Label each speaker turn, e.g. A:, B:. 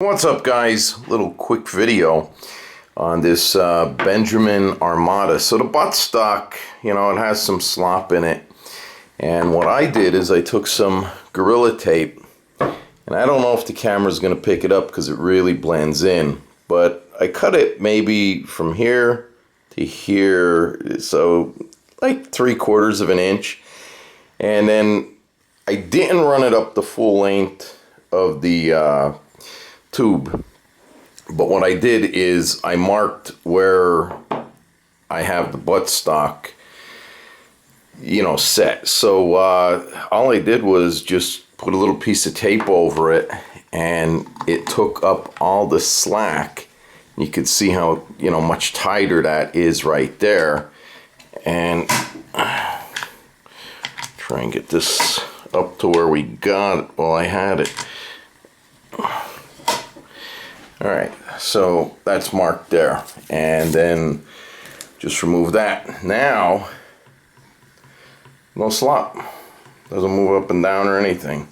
A: What's up, guys? Little quick video on this Benjamin Armada. So the buttstock, you know, it has some slop in it, and what I did is I took some Gorilla Tape, and I don't know if the camera's going to pick it up because it really blends in, but I cut it maybe from here to here, so like 3/4 of an inch, and then I didn't run it up the full length of the tube, but what I did is I marked where I have the buttstock, you know, set. So all I did was just put a little piece of tape over it, and it took up all the slack. You could see how, you know, much tighter that is right there. And try and get this up to where we got it while I had it. Alright, so that's marked there, and then just remove that. Now, no slop, doesn't move up and down or anything.